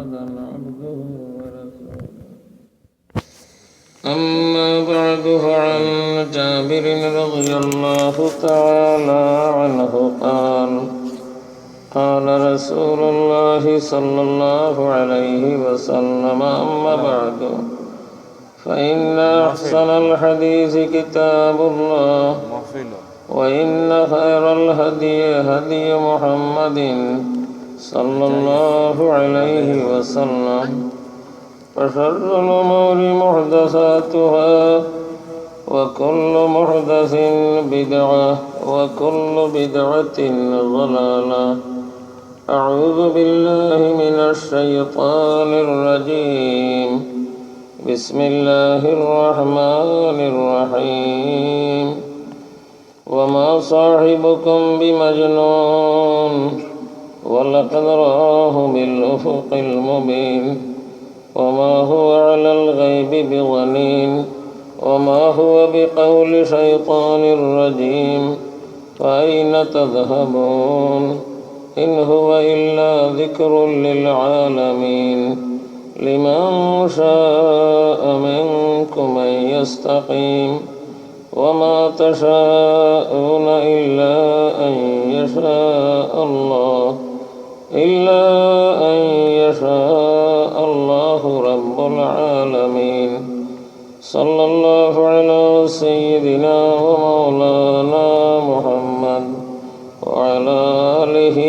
محمدا عبده ورسوله. أما بعد، فعن جابر رضي الله تعالى عنه قال: قال رسول الله صلى الله عليه وسلم: أما بعد، فإن أحسن الحديث كتاب الله، وإن خير الهدي هدي محمد صلى الله عليه وسلم، وشر الأمور محدثاتها، وكل محدث بدعة، وكل بدعة ضلالة. أعوذ بالله من الشيطان الرجيم. بسم الله الرحمن الرحيم. وما صاحبكم بمجنون، ولقد رآه بالأفق المبين، وما هو على الغيب بضنين، وما هو بقول شيطان رجيم. فأين تذهبون؟ إن هو إلا ذكر للعالمين. لمن شاء منكم أن يستقيم، وما تشاءون إلا أن يشاء الله رب العالمين. صلى الله على سيدنا ومولانا محمد وعلى آله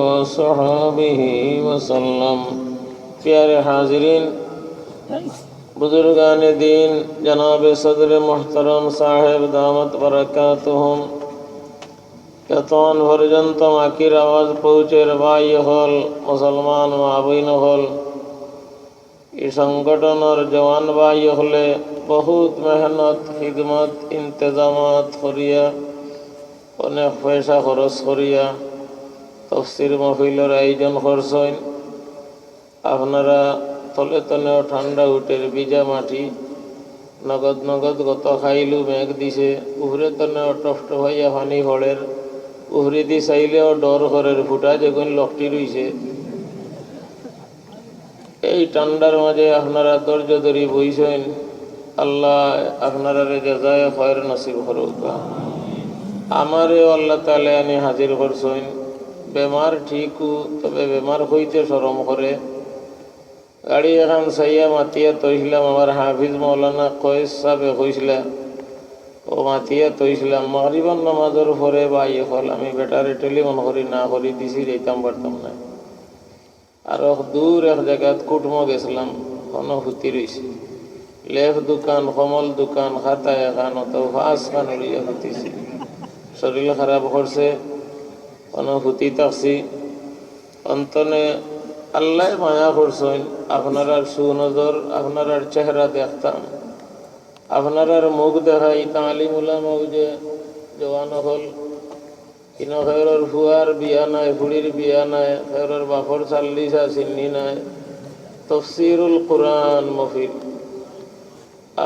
وصحبه وسلم. प्यारे हाजिरीन, बुजुर्गान दीन, जनाब सदर मोहतरम साहेब दामत बरकातुहुम, কেতন পর্যন্ত মাকির আওয়াজ পৌঁছের ভাই হল, মুসলমান মাবইন হল, এই সংগঠনের জওয়ান ভাই হলে বহুত মেহনত খিদমত ইন্তজামাত করিয়া, অনেক পয়সা খরচ করিয়া তফসির মাহফিলের আয়োজন করছেন। আপনারা তলে তলেও ঠান্ডা উঠের ভিজা মাটি, নগদ নগদ গত খাইলু মেঘ দিছে, উহরে তনেও টফট হইয়া পানি ফলের, উহরে দি চাইলেও ডর ঘরের ফুটা যখন লকটি রইছে। এই ঠান্ডার মাঝে আপনারা ধৈর্য ধরি বইছেন। আল্লাহ আপনারা জাযায়ে খয়র নসিব করুকা। আমারেও আল্লাহ তাআলা আনি হাজির করছেন। বেমার ঠিকও, তবে বেমার হইতে শরম করে। গাড়ি এখন সাইয়া মাতিয়া তৈছিলাম, আমার হাফিজ মৌলানা কয়েস সাহেব হয়েছিলাম, ও মাতিয়া তৈছিলাম মাগরিবার নামাজের পরে ভাই হল আমি বেটারে টেলিফোন করি না করি দিছি যাইতাম পারতাম না। আর দূর এক জায়গাত কুটুমো গেছিলাম, কোনো হুতি রয়েছে, লেফ দোকান, কমল দোকান, খাতা এখান, তো ফাঁস খান উড়িয়া হুতিছি। শরীর খারাপ করছে, কোনো হুতি থাকছি। অন্তনে আল্লাহ মায়া করছেন, আপনার সুনজর, আপনার চেহারা দেখতাম, আপনার মুখ দেখাই। তালিম উলামা যে জওয়ান হল, কিন খেরর ফুয়ার বিয়া নাই, ফুড়ির বিয়া নাই, খেরর বাপর চাল্লিশা চিন্নি নাই, তফসিরুল কোরআন মফিল।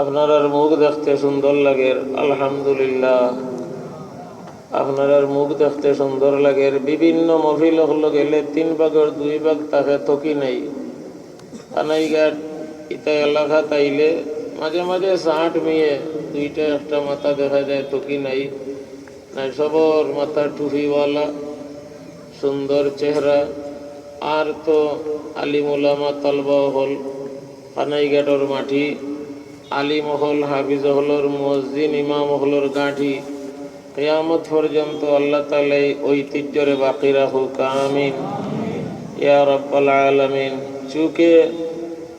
আপনার মুখ দেখতে সুন্দর লাগে, আলহামদুলিল্লাহ। আপনার মুখ দেখতে সুন্দর লাগে। বিভিন্ন মফিল হল গেলে 3 ভাগের 2 ভাগ তাকে থকি নাই। কানাইঘাট ইতা এলাকা তাইলে মাঝে মাঝে 60 মেয়ে, 2টা 1টা মাথা দেখা যায়, থকি নাই। নাই সবর মাথা টুপিওয়ালা, সুন্দর চেহারা। আর তো আলিম উলামা তলবা হল, কানাইঘাটর মাটি, আলিম হল, হাফিজ হলর মুয়াজ্জিন, ইমাম হলর গাঁঠি। কিয়ামত পর্যন্ত আল্লাহ তাআলা এই ঐতিহ্যরে বাকি রাখুক, আমিন ইয়া রাব্বাল আলামিন। চুকে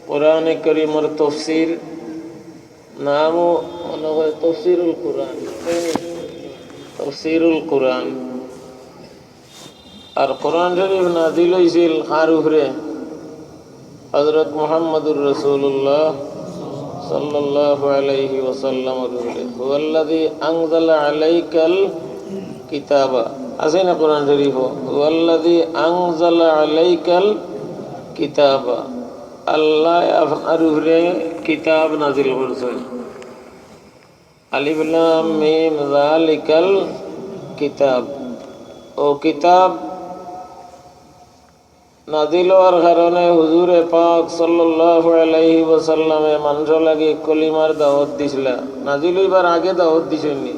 কোরআনে কারীমের তাফসীর নামও মনে হয় তাফসীরুল কোরআন, তাফসীরুল কোরআন। আর কোরআন শরীফ নাযিল হইছিল কার উপরে? হযরত মুহাম্মদুর রাসূলুল্লাহ সাল্লাল্লাহু আলাইহি ওয়াসাল্লাম বলে, হুয়াল্লাযী আনজালা আলাইকাল কিতাবা। আছে না কোরআন শরীফ? হুয়াল্লাযী আনজালা আলাইকাল কিতাবা। আল্লাহ আপনার উপরে কিতাব নাজিল করেছেন। আলিফ লাম মিম যালিকাল কিতাব। ও কিতাব নাজিল হওয়ার কারণে হুজুরে পাক সাল্লাল্লাহু আলাইহি ওয়াসাল্লামে মানুষ লাগি কলিমার দাওয়াত দিছিলা। নাজিল হইবার আগে দাওয়াত দিছেননি?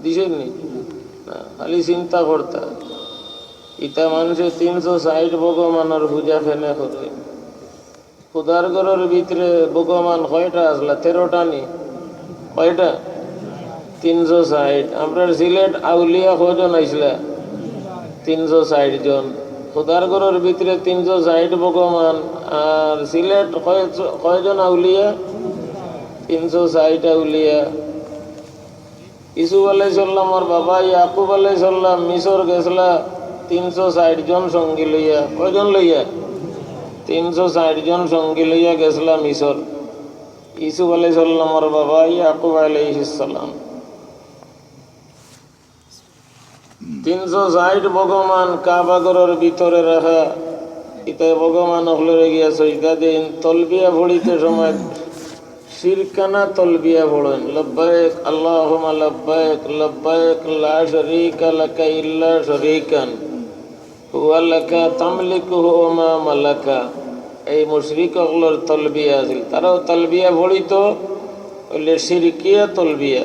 দিছেননি? খালি চিন্তা করতা ইটা মানুষে 360 ভগবানের পূজা ফেনে করে। খুদার ঘরের ভিতরে ভগবান কয়টা আসলা? 13টা নি? কয়টা? 360। আপনার সিলেট আউলিয়া কজন আইসলা? 360 জন। খুদার ঘরের ভিতরে 360 ভগবান। আর সিলেট কয়জন আউলিয়া? 360 আউলিয়া। ইসুফ আলাইহিস সালামের বাবা ইয়াকুব আলাইহিস সালাম মিশর গেছলা 360 জন সঙ্গী লইয়া। কয়জন লইয়া? 360 জন সঙ্গী লইয়া গেছলা মিশর। ইসুফ আলাইহিস সালামের বাবা ইয়াকুব আলাইহিস সালাম। 360 ভগবান কাবাগরের ভিতরে রাখা। ইতায় ভগবান হলে গিয়া সজদা দিন। তলবিয়া ভরিতে সময় শিরকানা তলবিয়া পড়েন, লব্বাইক আল্লাহুম্মা লব্বাইক লব্বাইক লা শারীকা লাকা ইল্লা শারীকান হুয়া লাকা তামলিকুহু ওয়া মা মালাকা। এই মুশরিকগুলোর তলবিয়া আছিল। তারাও তলবিয়া পড়িত হইলে শিরকিয়া তলবিয়া,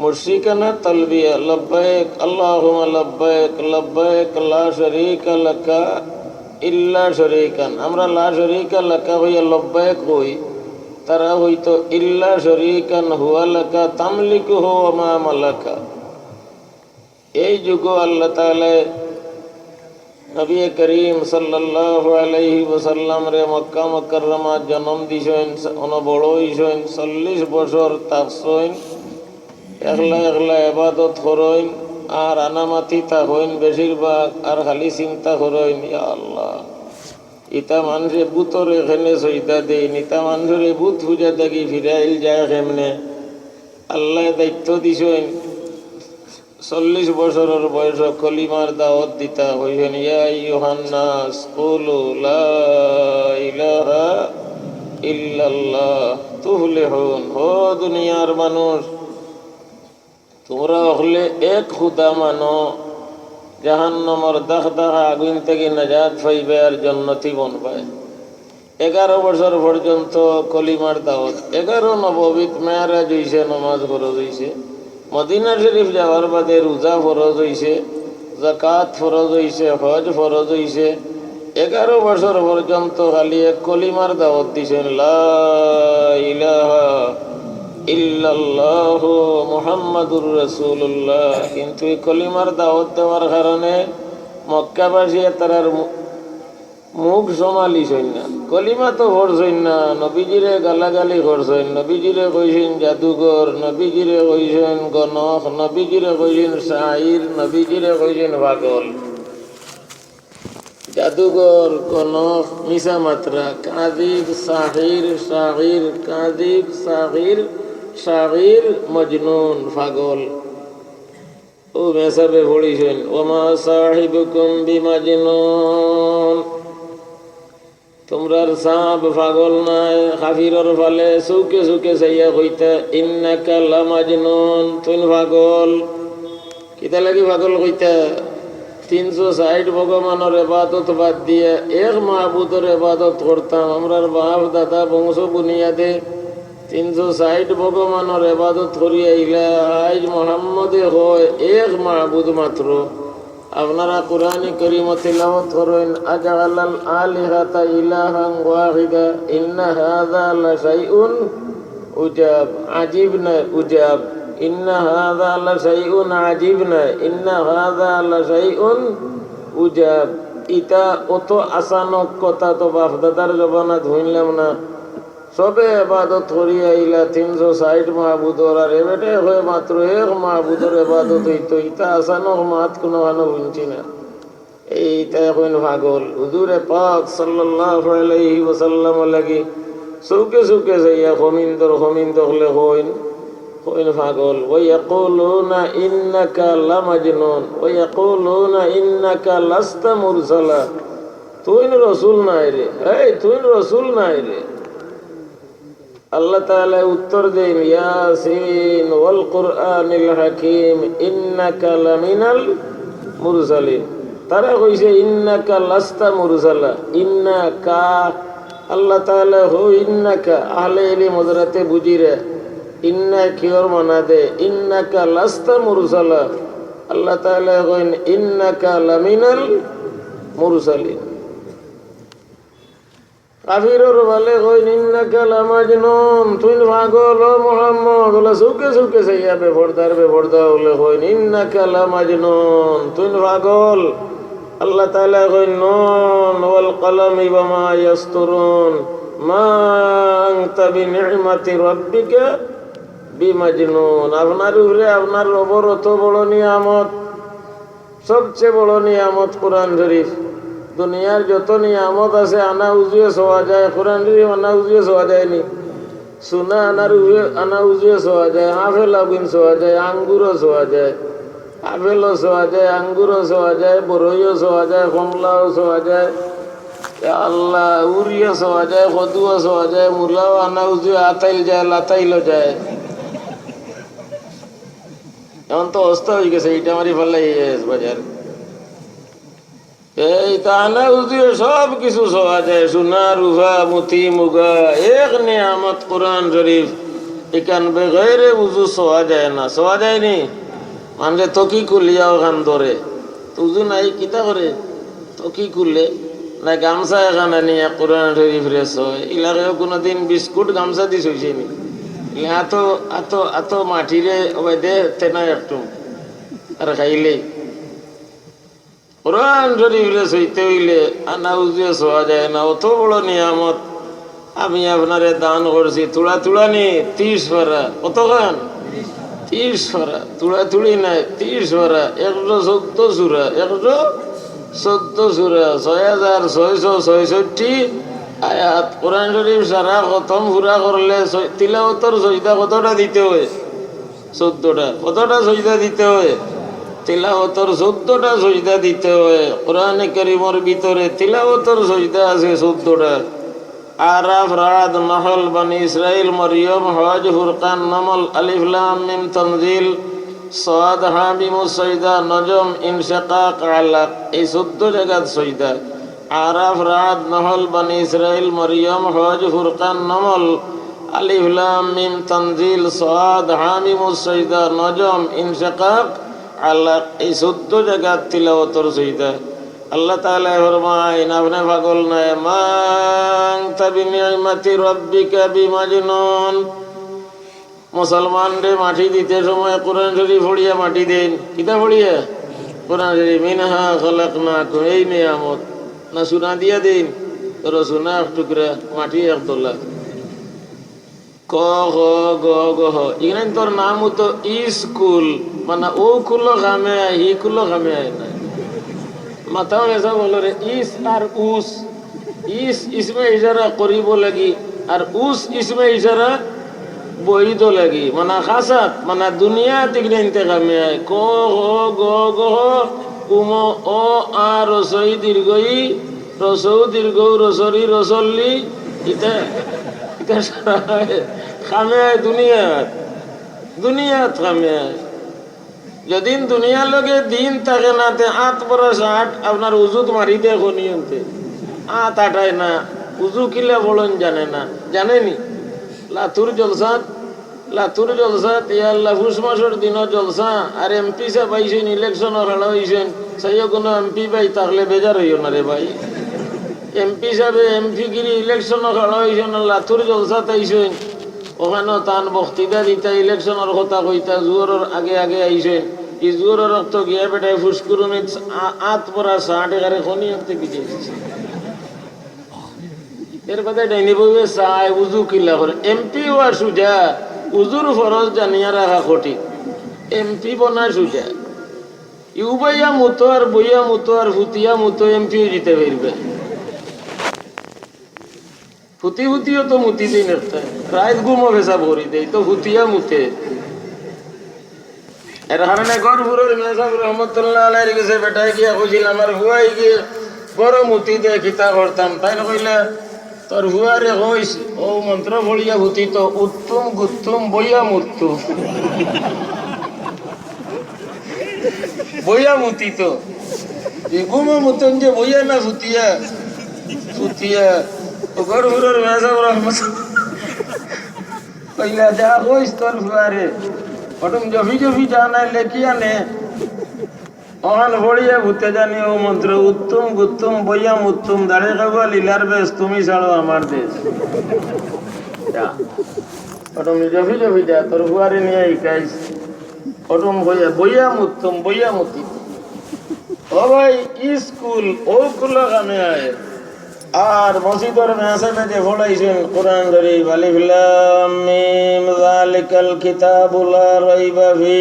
মুশরিকানা তলবিয়া। লব্বাইক আল্লাহুম্মা লব্বাইক লব্বাইক লা শারীকা লাকা ইল্লা শারীকান। আমরা লা শারীকা লাকা হইয়া লব্বাইক হই, তারা হইতো ইল্লা শরীকান হুয়া লাকা তামলিকুহু ওয়া মা মালাকা। এই যুগ আল্লাহ তাআলা নবী করিম সাল্লাল্লাহু আলাইহি ওয়াসাল্লাম রে মক্কা মুকাররমা জন্ম দিছেন। অন বড় হইছেন, 40 বছর তাকসইন, একলা একলা ইবাদত করেন আর আনামাতি থাকেন বেশিরভাগ, আর খালি চিন্তা করেন ইয়া আল্লাহ ইতা মানুষে বুতর এখানে সইতা দেন, ইতা মানুষের বুত পূজা থাকি ফিরাইল যায় কেমনে। আল্লাহ দায়িত্ব দিছেন 40 বছরের বয়স কলিমার দাওয়াত দিতা হইছেন। ইয়া আইয়ুহান নাস কুলু লা ইলাহা ইল্লাল্লাহ তুফলিহুন। ও দুনিয়ার মানুষ, তোমরা হলে এক খুদা মানো, জাহান্নামের দাগ দাগা আগুন থেকে নাজাত পাইবে আর জান্নাতি বনবায়। 11 বছর পর্যন্ত কলিমার দাওয়াত। 11 নববীত মেয়ারাজ হইছে, নামাজ ফরজ হইছে। মদিনা শরীফ যাওয়ার বাদে রোজা ফরজ হইছে, যাকাত ফরজ হইছে, হজ ফরজ হইছে। 11 বছর পর্যন্ত খালি এক কলিমার দাওয়াত দিছেন, লা ইলাহা ইল্লাল্লাহু মুহাম্মাদুর রাসূলুল্লাহ। কিন্তু এই কলিমার দাওয়াত দেওয়ার কারণে মক্কাবাসী তারার মুখ জমালিছেন না। কলিমা তো পড়ছেন না, নবীজিরে গালাগালি করছেন, নবীজিরে কইছেন জাদুঘর, নবীজিরে কইছেন গণক, নবীজিরে কইছেন শাইর, নবীজিরে কইছেন পাগল। জাদুঘর, গণক, মিশা মাত্রা, কাযিব, সাহির, শাগির, কাযিব, সাহির, শাগির, মজনুন, পাগল। ও মেসাবে পড়িছেন ওমা সাহিবুকুম বিমাজনুন। তোমরার সাপ পাগল নাই। কাফিরর ফালে চৌকে চৌকে চাইয়া কইতা ইন্নাকা লামাজনুন, তুই পাগল। কিতা লাগি পাগল কইতা? 360 ভগবানের ইবাদত বাদ দিয়ে এক মাহবুদের ইবাদত করতাম। আমরার বাপ দাদা বংশ বুনিয়াদে 360 ভগবানের ইবাদত করি আইলা। আজ মোহাম্মদে হয় এক মাহবুদ মাত্র। আপনারা কুরআনে কারীম তিলাওয়াত করেন, আজআলাল আলিহাতা ইলাহান ওয়াহিদা ইন্না হাযা লাশাইউন উজাব। আজীব না উজাব, ইন্না হাযা লাশাইউন আজীব না, ইন্না হাযা লাশাইউন উজাব। ইতা অত আসানক কথা তো বাপ দাদার জবানত হইলাম না। সবে ইবাদত করি আইলা 360 মাহবুদর, আর এবেটে হয়ে মাত্র এক মাহবুদর ইবাদত হইতো। ইতা আসানক মাত কোনো আনো বুঝছি না। এইটা এখন পাগল। হুজুরে পাক সাল্লাল্লাহু আলাইহি ওয়াসাল্লাম লাগি চৌকে চৌকে যাইয়া খমিন্দর হলে হইন পাগল। ওয়া ইয়াকুলুনা ইন্নাকা লামাজনুন ওয়া ইয়াকুলুনা ইন্নাকা লাস্তা মুরসালা। তুই রাসূল নাই রে, এই তুই রাসূল নাই রে। আল্লাহ তাআলা উত্তর দেন, ইয়াসিন ওয়াল কুরআনিল হাকীম ইন্নাকা লামিনাল মুরসালিন। তারা কইছে ইন্নাকা লাস্তা মুরসালা, ইন্নাকা আল্লাহ তাআলা হো ইন্নাকা আহলে ইলম হযরতে বুঝিরে ইন্না কিওর মানা দে ইন্নাকা লাস্তা মুরসালা, আল্লাহ তাআলা কইন ইন্নাকা লামিনাল মুরসালিন। কাফিরর বলে কইন ইন্নাকা লামাজনুন, তুই পাগল ও মুহাম্মদ। বলে সুকে সুকে সাইয়া বেপরদা বলে কইন ইন্নাকা লামাজনুন, তুই পাগল। আল্লাহ তাআলা কইন নুন ওয়াল কলামি ওয়ামা ইয়াসতুরুন মা আনতা বিনি'মাতি রাব্বিকা বিমাজনুন। আপনার উপরে আপনার রবের অত বড় নিয়ামত, সবচেয়ে বড় নিয়ামত কোরআন শরীফ। দুনিয়ার যত নিয়ামত আছে আনা উজুয়ে ছোয়া যায়, কোরআন শরীফ আনা উজুয়ে ছোয়া যায়নি। সোনা আনা উজুয়ে ছোয়া যায়, আপেল আগুন ছোয়া যায়, আঙ্গুরও ছোয়া যায়, আপেলও ছোয়া যায়, আঙ্গুরও ছোয়া যায়, বরইও ছোয়া যায়, কমলাও ছোয়া যায়, আল্লাহ উড়িও ছোয়া যায়, কদুও ছোয়া যায়, মূলাও আনা উজুয়ে আতাইল যায়, লাতাইলও যায়। এখন তো অবস্থা হয়ে গেছে, এইটা আমারই ফেলাই বাজার। এই তানা উজুয়ে সব কিছু ছোয়া যায়, সোনা রুহা মুতি মুগা এক নিয়ামত কোরআন শরীফ। এখান বেগরে উজু ছোয়া যায় না, ছোয়া যায়নি। মানে তকি কুলিয়াও খান ধরে, উজু নাই কিতা করে তকি কুলে না গামছা এখানে নিয়ে কোরআন শরীফ রেস হয়। ইলাকায় কোনোদিন বিস্কুট গামছা দিস হয়েছে নি? এত এত এত মাটিরে দে তেনা একটু আর খাইলে কোরআন শরীফ রেস হইতে হইলে আনা উজুয়ে ছোয়া যায় না। অত বড় নিয়ামত আমি আপনারে দান করছি। তুড়া তুড়া নি 30 পারা, কতখান 30 পারা, তুড়া তুড়ি নাই 30 পারা, 114 সূরা, 114 সূরা, 6666 আয়াত। কোরআন শরীফ সারা খতম পুরা করলে তিলাওয়াতের সজদা কতটা দিতে হয়? 14টা। কতটা সজদা দিতে হয়? তিলাওয়াতের 14টা সজদা দিতে হয়। কোরআনে কারীমের ভিতরে তিলাওয়াতের সজদা আছে 14টা। আরাফ, রাদ, নহল, বনি ইসরাইল, মরিয়ম, হজ, ফুরকান, নমল, আলিফ লাম মিম, তানজিল, সাদ, হামিম, সাজদা, নজম, ইনশিকাক, আলাক, এই 14 জায়গাত সজদা। আরাফ, রাদ, নহল, বনি ইসরাইল, মরিয়ম, হজ, ফুরকান, নমল, আলিফ লাম মিম, তানজিল, সাদ, হামিম, সাজদা, নজম, ইনশিকাক, আলাক, এই 14 জায়গাত তিলাওয়াতের সজদা। আল্লাহ তাআলা ফরমায় আপনি পাগল নয়, মা আনতা বিনি'মাতি রাব্বিকা বিমাজনুন। মুসলমান রে মাটি দিতে সময় কোরআন শরীফ পড়িয়া মাটি দেন। কিতা পড়িয়া? কোরআন শরীফ। মিনহা খালাকনাকুম, এই নিয়ামত না সোনা দিয়া দেন, তোর সোনা এক টুকরা মাটি এক দোলা। ক খ গ গ হ, এখানে তোর নাম হতো স্কুল, মানে ও কুলো খামে আয়, হি কুলো খামে আয় না। মাথাও এসা বলো রে ইস আর উস, ইস ইসমে ইশারা করিব লাগি আর উস ইসমে ইশারা বইদ লাগি, মানে খাসাত মানে দুনিয়া দিকে ইন্তেকামে আয়। ক হ গ গ হ উম অ আ রসই দীর্ঘই রসৌ দীর্ঘ রসরি রসল্লি, ইতা ইতা খামে আয় দুনিয়াত খামে আয়। যদিন দুনিয়ার লগে দিন থাকে না তে 8 বরস 8 আপনার উজুত মারি দে নিয়ন্তে 8 আটায় না। উজু কিলে বলন জানে না, জানেনি? লাতুর জলসাত ইয়াল্লা ফুস মাসের দিন জলসা আর এমপি সা পাইছেন, ইলেকশন খেলা হয়েছেন, সেই কোনো এমপি পাই থাকলে বেজার হইও না রে ভাই। এমপি সাহেবে এমপি গিরি ইলেকশন খেলা হয়েছেন, লাতুর জলসা তাইছেন, ওখানেও তান বক্তৃতা দিতা ইলেকশনের কথা কইতা, জোরের আগে আগে আইছেন। এই জোরের রক্ত গিয়া বেটায় ফুসকুরুনি 8 পরা 60 এগারে খনি আনতে গিয়ে এর কথা ডাইনি বইবে চায় উজু কিলা করে। এমপি হওয়া সুজা, উজুর ফরজ জানিয়া রাখা কঠিন। এমপি বনা সুজা, ইউবাইয়া মুতো আর বইয়া মুতো আর ফুতিয়া মুতো এমপিও জিতে পারবে। ফুতিও তো মুতি দিন একটা রাত ঘুমো ভেসা ভরি দেয় তো ফুতিয়া মুতে। এর কারণে গড়পুরের মেসাব রহমতুল্লাহ আলাইহির কাছে বেটাই গিয়া কইছিল আমার হুয়াই গিয়ে বড় মুতি দে কিতা করতাম। তাই কইলে তোর হুয়ারে কইস ও মন্ত্র ভরিয়া ভূতি তো উত্তম গুত্তম বইয়া মুত্তু বইয়া মুতি তো ঘুমো মতন যে বইয়া না ফুতিয়া ফুতিয়া ওগর হুরর মেজাব রহমত কইলা যা কইস তোর ফুয়ারে ওটম জফি জফি জানাই লেখি আনে অহান ভরিয়া ভূতে জানি ও মন্ত্র উত্তম গুত্তম বইয়াম উত্তম দাঁড়ে খাবো লীলার বেশ তুমি ছাড়ো আমার দেশ ওটম জফি জফি যা তোর ফুয়ারে নিয়ে ইকাইস ওটম বইয়াম উত্তম বইয়াম উত্তম ও ভাই স্কুল ওগুলো কামে আয় আর মসজিদের মেসাবে যে পড়াইছেন কোরআন শরীফ আলিফ লাম মিম যালিকাল কিতাবু লা রাইবা ফি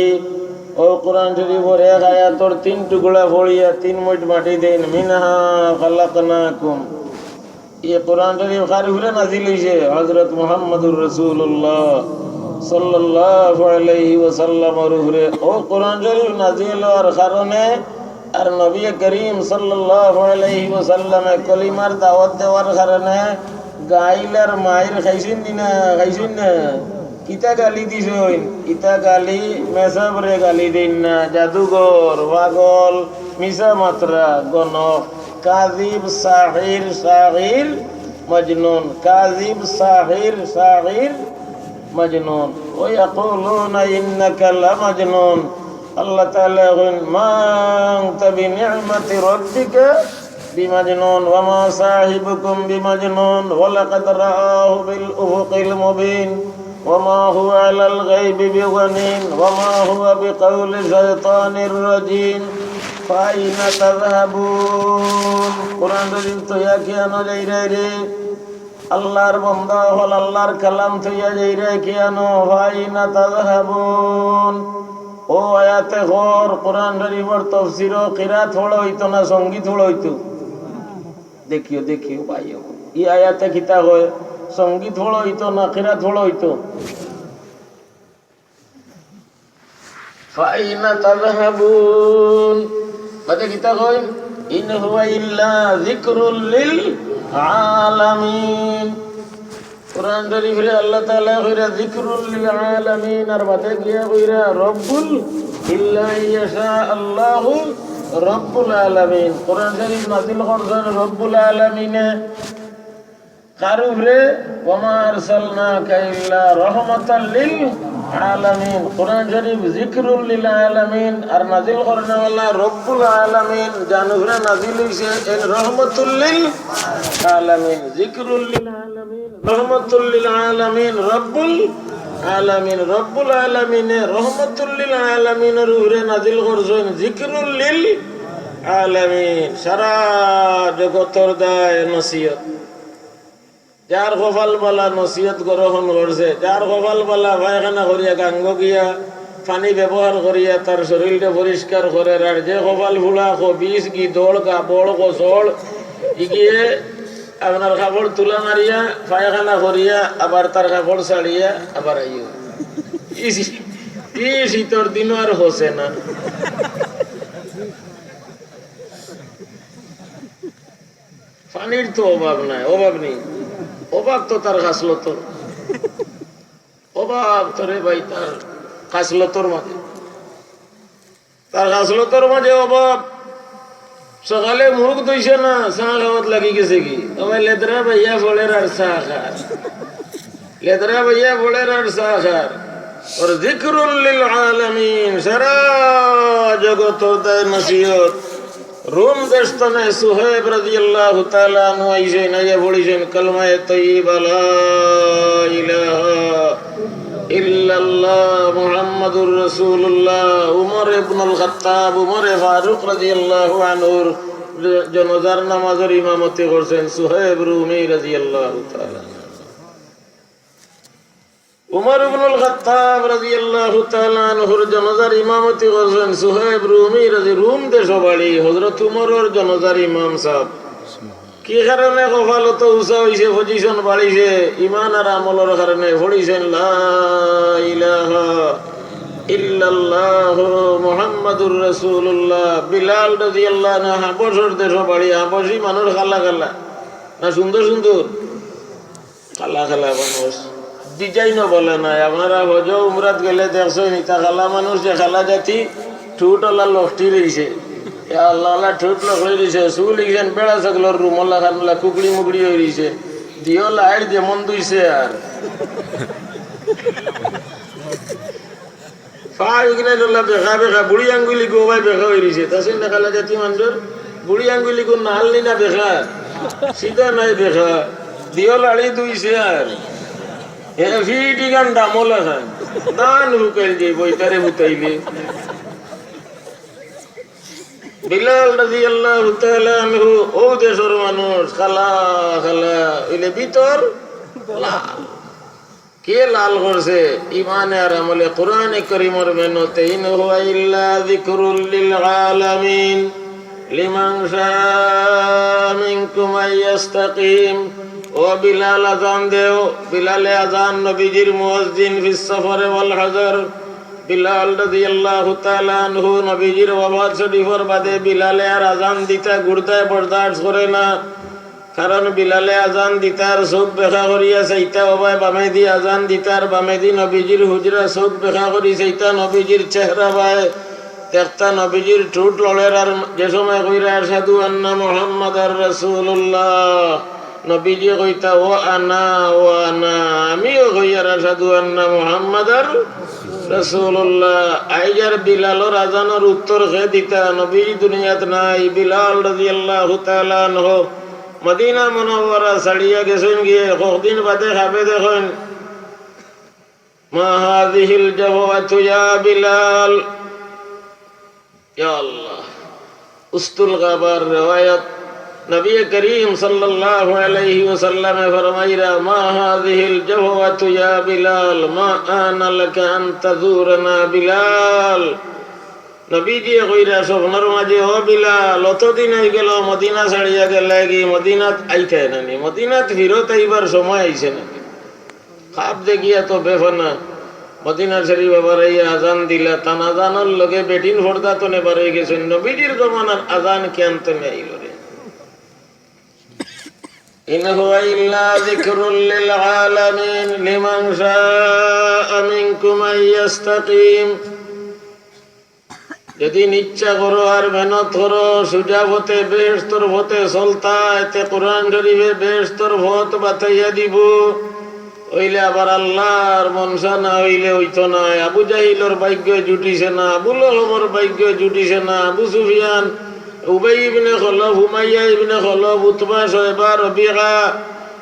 ও কোরআন শরীফের এক আয়াতর তিন টুকরা পড়িয়া তিন মুঠ মাটি দেন মিনহা খালাকনাকুম ये कुरान शरीफ खारी हुए नाजिल হইছে হযরত মুহাম্মদুর রাসূলুল্লাহ সাল্লাল্লাহু আলাইহি ওয়াসাল্লাম এর উপরে ও কোরআন শরীফ নাজিল হওয়ার কারণে আর নবী করিম সাল্লাল্লাহু আলাইহি ওয়াসাল্লাম কলিমার দাওয়াত দেওয়ার কারণে গাইলার মায়ের খাইছেন দিনা খাইছেন না কিতা গালি দিছেন ইতা গালি মেসাবরে গালি দেন না জাদুঘর পাগল মিছা মাত্রা গণক কাযিব সাহির সাগীর মজনুন কাযিব সাহির সাগীর মজনুন ওয়া ইয়াকুলুনা ইন্নাকা লামজনুন আল্লাহ তাআলা বলেন মা আনতা বিনি'মাতি রাব্বিকা বিমাজনুন ওয়া মা সাহিবুকুম বিমাজনুন ওয়া লাকাদ রাআহু বিল উফুকিল মুবিন ওয়া মা হুয়া আলাল গায়বি বিগনীন ওয়া মা হুয়া বিকাউলি শাইতানির রাজীম ফাইনা তাযহাবুন কুরআন শরীফ তো ইয়াকিয়ানো যাইরা রে আল্লাহর বান্দা হল আল্লাহর কালাম থইয়া যাইরা কিয়ানো ফাইনা তাযহাবুন ও আয়াতে ঘর কোরআন শরীফের তাফসীর ও কিরাত হলো হইতো না সঙ্গীত হলো হইতো দেখিও দেখিও ভাইও এই আয়াতে কিতা হয় সঙ্গীত হলো হইতো না কিরাত হলো হইতো ফাইনা তাযহাবুন বাদে কিতা কই ইন হুয়া ইল্লা যিকরুল লিল আলামিন কুরআন শরীফে আল্লাহ তাআলা কইরা যিকরুল লিল আলামিন আর বাদে গিয়া কইরা রব্বুল ইল্লা ইয়াশা আল্লাহু রব্বুল আলামিন কুরআন শরীফ নাযিল করছেন রব্বুল আলামিনে কারুরে ওয়া মা আরসালনাকা ইল্লা রাহমাতাল লিল আলামিন কুরআন শরীফ যিকরুল লিল আলামিন আর নাযিল করনে ওয়ালা রব্বুল আলামিন জানুরে নাযিল হইছে এর রহমাতুল লিল আলামিন যিকরুল লিল আলামিন রহমাতুল লিল আলামিন রব্বুল আলামিন রব্বুল আলামিনে রহমাতুল লিল আলামিনের উপরে নাযিল করছেন যিকরুল লিল আলামিন সারা জগতের দায় নসিহত যার কপাল বালা নসিহত গ্রহণ করছে যার কপাল বালা পায়খানা করিয়া গাঙ্গ গিয়া পানি ব্যবহার করিয়া তার শরীরটা পরিষ্কার করে আর যে কপাল ফুলা বিষ গি দৌড় কাপড় কচড় ইগিয়ে আপনার কাপড় তুলা মারিয়া পায়খানা করিয়া আবার তার কাপড় ছাড়িয়া আবার আইও ই শীতর দিনও আর হসে না পানির তো অভাব নাই অভাব নেই অভাব তো তার খাসলতর অভাব তো রে ভাই তার খাসলতর মাঝে অভাব সকালে মুখ ধুইছে না চা খাওয়াত লাগি গেছে কি তোমার লেদরা ভাইয়া ফলের আর চা খার লেদরা ভাইয়া ফলের আর চা খার और जिक्रुल लिल आलमीन सारा जगतों दाय नसीहत रोम देशतने सुहैब रज़ियल्लाहु ताआला अन्हु आइसेन आइया पढ़िसेन कलमा तय्यिबा ला इलाहा इल्लल्लाह मुहम्मदुर रसूलुल्लाह उमर इब्नुल खात्ताब उमर फारूक रज़ियल्लाहु अन्हुर जनाजार नामाजेर इमामति करছেন सुहैब रूमी रज़ियल्लाहु ताआला उमर इब्नुल खात्ताब রাদিয়াল্লাহু তাআলা আনহুর জানাজার ইমামতি করছেন সুহাইব রুমি রুম দেশবাড়ি হযরত উমরের জানাজার ইমাম সাহেব কি কারণে কপালত উঁচা হইছে পজিশন বাড়িছে ঈমান আর আমলের কারণে পড়িছেন লা ইলাহা ইল্লাল্লাহু মুহাম্মাদুর রাসূলুল্লাহ বিলাল রাদিয়াল্লাহু আনহু হাবশর দেশবাড়ি হাবশি মানুষ খালা খালা না সুন্দর সুন্দর খালা খালা মানুষ ডিজাইনও বলে নাই আপনারা হজ উমরাত গেলে দেখছেন ইতা খালা মানুষ যে খালা জাতি ঠুটলা লফটি রয়েছে আল্লাহ আল্লাহ ঠোঁট লোক হয়ে দিছে চুল লিখছেন বেড়া ছাগলের রুমল্লা খানলা কুকড়ি মুকড়ি হয়ে দিছে দিও লাইট যেমন দুইছে আর বেখা বেখা বুড়ি আঙ্গুলি গোবাই বেখা হয়ে দিছে তাছে দেখালা জাতি মানুষের বুড়ি আঙ্গুলি কোন নালনি না বেখা সিধা নাই বেখা দিও লাড়ি দুইছে আর ফিটি গান ডামলা খান দান হুকাইল যে বইটারে বুতাইলে বিলাল রাদিয়াল্লাহু তাআলা আনহু ও দেশের মানুষ খালা খালা ইলে ভিতর লাল কে লাল করছে ইমানে আর আমলে কোরআনে কারীমের মেহনতে ইন হুয়া ইল্লা যিকরুল লিল আলামিন লিমান শাআ মিনকুম আইয়াস্তাকিম ও বিলাল আযান দেও বিলালে আযান নবীজির মুয়াজ্জিন ফিস সাফারে ওয়াল হাজার বিলাল রাদিয়াল্লাহু তাআলা আনহু নবীজির ওয়াফাত শরীফের বাদে বিলালে আর আযান দিতা গুরদায় বরদাস্ত করে না কারণ বিলালে আযান দিতার চোখ বেখা করিয়া চাইতা ওবাই বামে দি আযান দিতার বামে দি নবীজির হুজরা চোখ বেখা করি চাইতা নবীজির চেহারা বাই দেখতা নবীজির ঠোঁট লড়ের আর যে সময় কইরা আশহাদু আন্না মুহাম্মাদার রাসূলুল্লাহ নবীজি কইতা ও আনা আমিও কইয়ার আশহাদু আন্না মুহাম্মাদার রাসূলুল্লাহ আইজার বিলালর আযানের উত্তর কে দিতা নবী দুনিয়াত নাই বিলাল রাদিয়াল্লাহু তাআলা আনহু মদিনা মুনাওয়ারা ছাড়িয়া গেছেন গিয়ে কতদিন বাদে খাবে দেখেন মা হাযিহিল জাওয়াতু ইয়া বিলাল ইয়া আল্লাহ উস্তুল গাবার riwayat নবী করিম সাল্লাল্লাহু আলাইহি ওয়াসাল্লাম ফরমাইরা মা হাযিহিল জাওয়াতু ইয়া বিলাল মা আনা লাকা আন তাযুরনা বিলাল নবীজি কইরা স্বপ্নের মাঝে ও বিলাল অতদিন হয়ে গেল মদিনা ছাড়িয়া গেলে কি মদিনাত আইতে নানি মদিনাত ফিরত আইবার সময় আইছে নাকি খাপ দেখিয়া তো বেফনা মদিনা শরীফ আবার এই আজান দিলা তান আজানের লগে বেটিন ফর্দা তো নেবার হয়ে গেছেন নবীজির জমানার আজান কেন তো আইল রে ইন হুয়া ইল্লা যিকরুল লিল আলামিন লিমান শাআ মিনকুম আইয়াস্তাকিম যদি ইচ্ছা করো আর মেহনত করো সুজা পথে বেহেশতের পথে চলতা এতে কোরআন শরীফে বেহেশতের পথ বাতাইয়া দিব হইলে আবার আল্লাহর মনসা না হইলে হইতো না আবু জাহিলর ভাগ্য জুটিছে না আবু লহবর ভাগ্য জুটিছে না আবু সুফিয়ান উবাই ইবনে খলফ হুমাইয়া ইবনে খলফ উতবা শয়বা রবিআ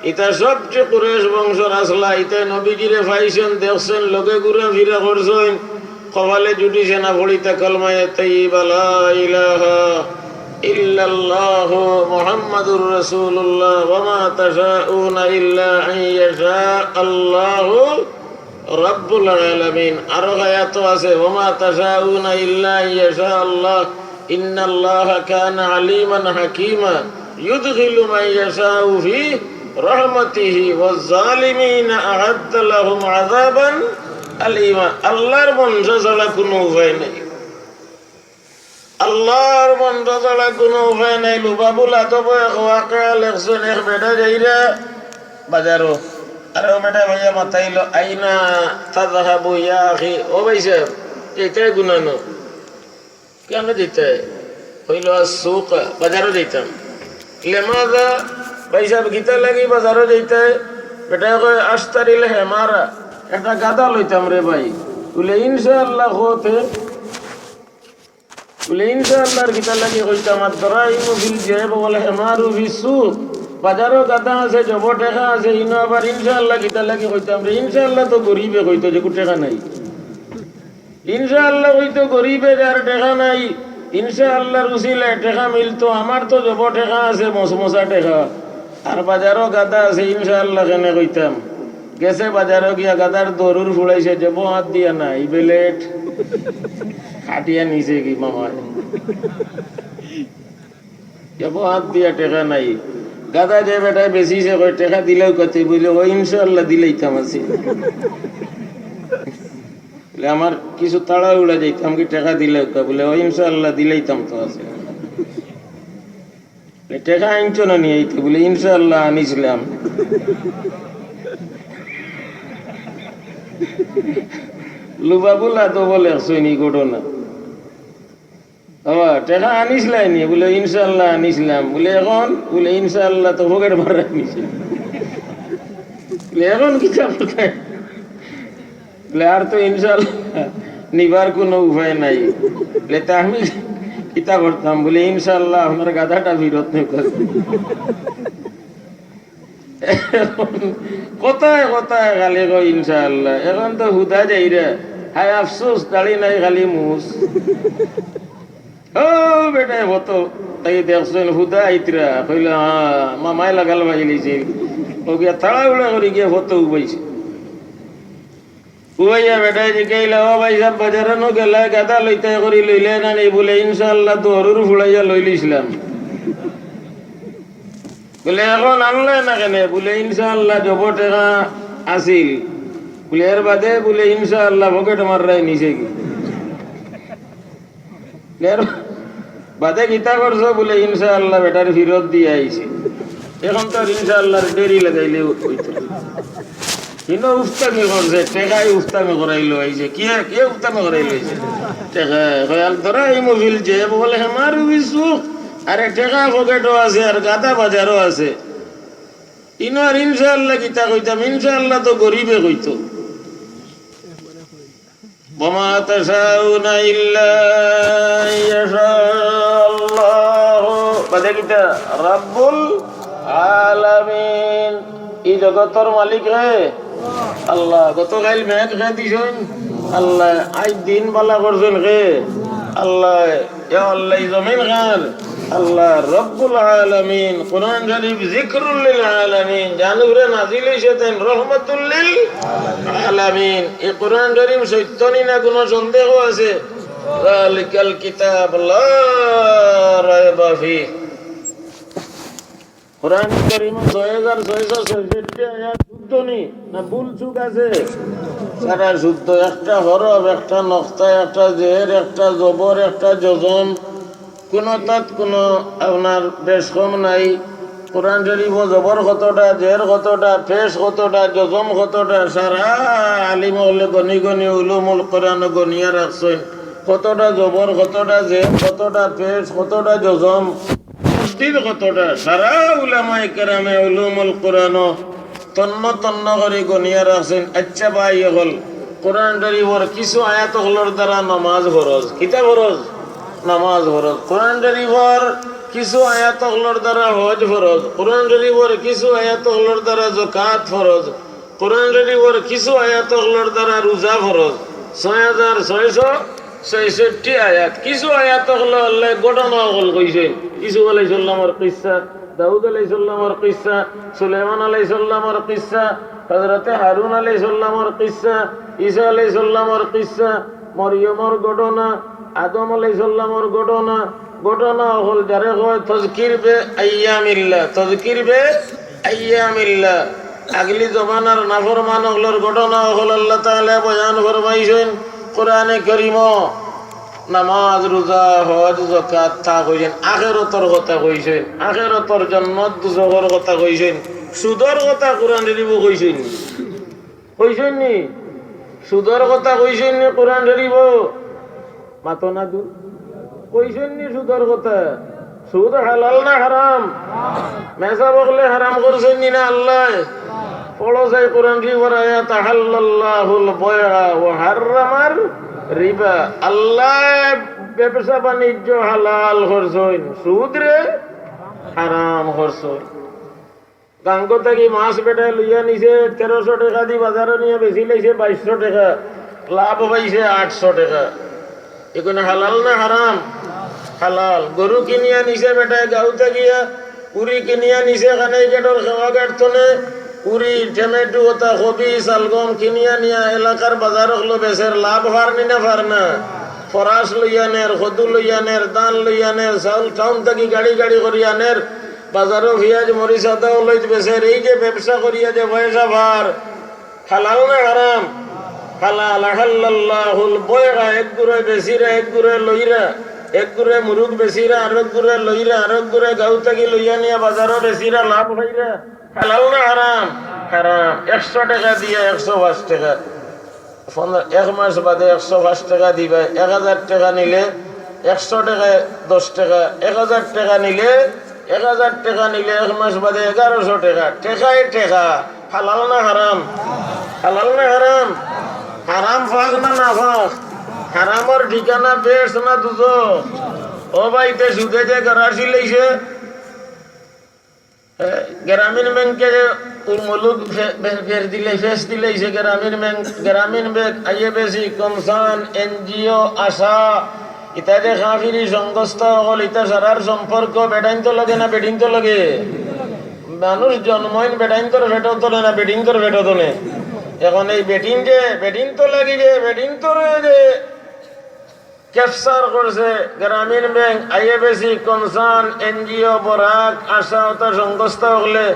ইতা সবচেয়ে কুরাইশ বংশর আসলা ইতা নবীজিরে পাইছেন দেখছেন লগে ঘুরা ফিরা করছেন কপালে জুটিছে না পড়িতে কলমায়ে তাইয়্যিবা লা ইলাহা ইল্লাল্লাহ মুহাম্মাদুর রাসূলুল্লাহ ওয়া মা তাশাউনা ইল্লা আন ইয়াশা আল্লাহু রাব্বুল আলামিন আর আয়াত আছে ওয়া মা তাশাউনা ইল্লা আন ইয়াশা আল্লাহ ইন্নাল্লাহা কানা আলিমান হাকীমা ইউদখিলু মান ইয়াশাউ ফি রাহমাতিহি ওয়াজ জালিমিনা আ'আদ্দা লাহুম আযাবান আলিমা আল্লাহর বন্ধা ছাড়া কোনো উপায় নেই আল্লাহর বন্ধা ছাড়া কোনো উপায় নেই লুবাবুল আদব ওয়াকা লেখছেন এক বেটা যাইরা বাজারও আরে ও বেটা ভাইয়া মাথাইলো আইনা তাযহাবু ইয়া আখি ও ভাই সাহেব এটাই গুনানো কেন দিতে হইল সুক বাজারও যাইতাম লেমাদা ভাই সাহেব গীতা লাগি বাজারও যাইতে বেটা কয় আস্তারিল হেমারা একটা গাদা লইতাম রে ভাই বলে ইনশাআল্লাহ হতে বলে ইনশাআল্লাহর গীতা লাগি কইতাম আর দরাইমু বিল জাব ওয়াল হিমারু বিসুক বাজারও গাদা আছে জব টাকা আছে ইনো আবার ইনশাআল্লাহ গীতা লাগি কইতাম রে ইনশাআল্লাহ তো গরিবে কইতো যে টাকা নাই ইনশাআল্লাহ কইতো গরিবে যার টাকা নাই ইনশাআল্লাহর উসিলায় টাকা মিলতো আমার তো জব টাকা আছে মসমসা টাকা আর বাজারও গাদা আছে ইনশাআল্লাহ কেন কইতাম গেছে বাজারও গিয়া গাদার দরুর ফুড়াইছে যাব হাত দিয়া নাই বেলেট খাটিয়া নিছে কি মামা যাব হাত দিয়া টাকা নাই গাদা যে বেটায় বেশিছে কই টাকা দিলেও কত বলে ও ইনশাআল্লাহ দিলেইতাম আছে বলে আমার কিছু তাড়া উড়া যাইতাম কি টাকা দিলেও কা বলে ও ইনশাআল্লাহ দিলেইতাম তো আছে টাকা আনছো না নিয়ে আইতে বলে ইনশাআল্লাহ আনিছিলাম লুবাবুল আদব বলে শুনি ঘটনা বাবা টাকা আনিসলাই নি? বলে ইনশাল্লাহ আনিসলাম। বলে এখন? বলে ইনশাল্লাহ তো পকেট ভরা নিছে। বলে এখন কি কোথায়? বলে আর তো ইনশাল্লাহ নিবার কোনো উপায় নাই। বলে তা আমি কিতা করতাম? বলে ইনশাল্লাহ আপনার গাধাটা বিরত নেই। কোথায় কোথায় খালি গো ইনশাল্লাহ। এখন তো হুদা যাই রে, হায় আফসোস দাড়ি নাই খালি মুস। ও বেটা হতো তাই দেখছেন হুদা আইতরা কইল হ্যাঁ মামাই লাগাল ভাই লিছিল। ও গিয়া তাড়া উড়া করে গিয়া হতো উবাইছে। উবাইয়া বেটাই জিকাইলা ও ভাই সাহেব বাজারে নো গেলা গাদা লইতে করি লইলে না নেই? বলে ইনশাল্লাহ তো হরুর ফুলাইয়া লই লিছিলাম। বলে এখন আনলে না কেন? বলে ইনশাল্লাহ জব টেকা আসিল। বলে এর বাদে? বলে ইনশাল্লাহ পকেট মাররাই নিছে কি এর বাদে গীতা করছো? বলে ইনশাআল্লাহ বেটার ফিরত দিয়ে আইছি। এখন তো ইনশাআল্লাহ দেরি লাগাইলে হইতো। কিন্তু উফতামি করছে, টেকাই উফতামি করাইলো আইছে। কে কে উফতামি করাইলো আইছে? টেকা কয়াল ধরা এই মোবিল যে বলে আমার বিসুখ, আরে টেকা পকেটও আছে আর গাদা বাজারও আছে। ইনো আর ইনশাআল্লাহ গীতা কইতাম, ইনশাআল্লাহ তো গরিবে কইতো। ওমা তাশাউনা ইল্লা ইয়াশাআল্লাহু বাদে কিতা রাব্বুল আলামিন। এই জগতের মালিক রে আল্লাহ। গতকাল মেঘ খে দিছেন আল্লাহ, আজ দিন বালা করছেন কে আল্লাহ। ইয়া আল্লাহ জমিন খান আল্লাহ রব্বুল আলামিন। কোরআন শরীফ যিকরুল লিল আলামিন, জানুরে নাজিল হইছে তেন রহমাতুল লিল আলামিন। এই কোরআন শরীফ সত্য নি না কোনো সন্দেহ আছে? যালিকাল কিতাব লা রাইবা ফি। কোরআন কারীম 6666 আয়াত শুদ্ধ নি না ভুল চুক আছে? সারা শুদ্ধ। একটা হরফ, একটা নক্তা, একটা জের, একটা জবর, একটা জজম, কোনো তাত কোনো আপনার বেশ কম নাই। কোরআন শরীফ জবর কতটা, জের কতটা, পেশ কতটা, জজম কতটা, সারা আলিম হলে গনি গনি উলুমুল কোরআন গনিয়া রাখছেন। কতটা জবর, কতটা জের, কতটা পেশ, কতটা জজম, তসদিদ কতটা, সারা উলামায়ে কেরামে উলুমুল কোরআন তন্ন তন্ন করে গনিয়া রাখছেন। আচ্ছা ভাই হল কোরআন শরীফের কিছু আয়াত হলোর দ্বারা নামাজ ফরজ। কিতা ফরজ? নামাজ ফরজ। কোরআন শরীফের কিছু আয়াত হলোর দ্বারা হজ ফরজ। কোরআন শরীফের কিছু আয়াত হলোর দ্বারা যাকাত ফরজ। কোরআন শরীফের কিছু আয়াত হলোর দ্বারা রোজা ফরজ। 6666 আয়াত। কিছু আয়াত হলো আল্লাহ ঘটনা হল কইছেন। কিছু আলাইহিস সালামের কিসসা, দাউদ আলাইহিস সালামের কিসসা, সুলাইমান আলাইহিস সালামের কিসসা, হযরতে হারুন আলাইহিস সালামের কিসসা, ঈসা আলাইহিস সালামের কিসসা, মরিয়মের ঘটনা, আদম আলাইহিস সালামের ঘটনা। ঘটনা হল যারে কয় তাযকির বে আইয়ামিল্লাহ। তাযকির বে আইয়ামিল্লাহ। আগলি জমানার নাফরমান হলর ঘটনা হল আল্লাহ তাআলা বয়ান ফরমাইছেন কোরআনে কারীম। নামাজ, রোজা, হজ, যাকাত তা কইছেন। আখিরাতের কথা কইছেন, আখিরাতের জান্নাত দুজখের কথা কইছেন। সুদের কথা কোরআন শরীফ কইছেন। কইছেন নি? সুদের কথা কইছেন নি কোরআন শরীফ? মাতো না দু কইছেন নি সুদের কথা? সুদ হালাল না হারাম? মেসা বকলে হারাম করছেন নি না আল্লাহ? পড়ো যায় কোরআন শরীফের আয়াত, আহাল্লাল্লাহুল বাইআ ওয়া হাররামার রিবা। আল্লাহ ব্যবসা বাণিজ্য হালাল করছেন, সুদ রে হারাম করছেন। গাঙ্গ থেকে মাছ বেটা লইয়া নিছে 1300 টাকা দি বাজারে নিয়ে বেশি লাইছে 2200 টাকা, লাভ পাইছে 800 টাকা। এখানে হালাল না হারাম? হালাল। গরু কিনিয়া নিছে বেটা গাঁওতে গিয়া, পুরি কিনিয়া নিছে খানে গেটর খাওয়া গাড়তনে, পুরি, টমেটো, ওটা কবি, শালগম কিনিয়া নিয়া এলাকার বাজার হলো বেচের। লাভ ফারনি না ফারনা? ফরাস লইয়ানের, খদু লইয়ানের, দান লইয়ানের, চাউল টাউন থেকে গাড়ি গাড়ি করিয়ানের, বাজারও পেঁয়াজ মরিচ আদাও লইত বেচের। এই যে ব্যবসা করিয়া যে পয়সা ভার, হালাল না হারাম? হালাল। আহাল্লাল্লাহুল বাইআ। এক গুড়ে বেচিরা, এক গুড়ে লইরা, এক গুড়ে মুরুগ বেচিরা, আরেক গুড়ে লইরা, আরেক গুড়ে গাঁও থেকে লইয়া নিয়া বাজারও বেচিরা, লাভ হইরা। হালাল না হারাম? হারাম। 100 টাকা দিয়ে 105 টাকা, 1 মাস বাদে 105 টাকা দিবা। 1000 টাকা নিলে 100 টাকায় 10 টাকা, 1000 টাকা নিলে 1000 টাকা নিলে 1 মাস বাদে 1100 টাকা। টাকায় টাকা। হালাল না হারাম? হালাল না হারাম? হারাম ফাঁক না না ফাঁক? হারামর ঠিকানা বেশ না দুজক? ও ভাইতে সুদে যে গড়াশি লইছে, গ্রামীণ ব্যাংকে উর্মলুদ ফের দিলে ফেস দিলেছে গ্রামীণ ব্যাংক, গ্রামীণ ব্যাংক, আইএফএসি, কনসার্ন, এনজিও, আশা ইত্যাদি কাফিরি সংস্থা হল। ইতা সারার সম্পর্ক বেটাইন তো লাগে না বেডিং তো লাগে? মানুষ জন্মইন বেটাইন তোর ভেটো তোলে না বেডিং তোর ভেটো তোলে? এখন এই বেটিং যে বেডিং তো লাগি যে বেডিং তোর যে ক্যাপচার করছে Grameen Bank, IFAC, concern, NGO, BRAC, ASA ওটা সংস্থা হলে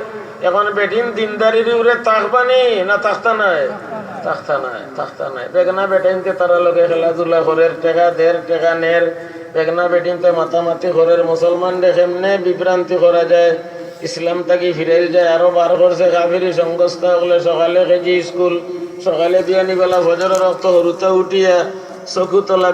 এখন বেটিন দিনদারির উপরে তাকবানি না তাকতা নাই? তাকতা নাই, তাকতা নাই। বেগনা বেটিনতে তারা লোকে খেলাধুলা করের, টাকা দের টাকা নের। বেগনা বেটিনতে মাতামাতি করের। মুসলমান কেমনে বিভ্রান্তি করা যায়, ইসলাম থাকি ফিরাইল যায় আরো বার করছে কাফিরি সংস্থা হলে। সকালে কেজি স্কুল, সকালে বিয়ানি বেলা ফজরের রক্ত হরুতে উঠিয়া চকু তলা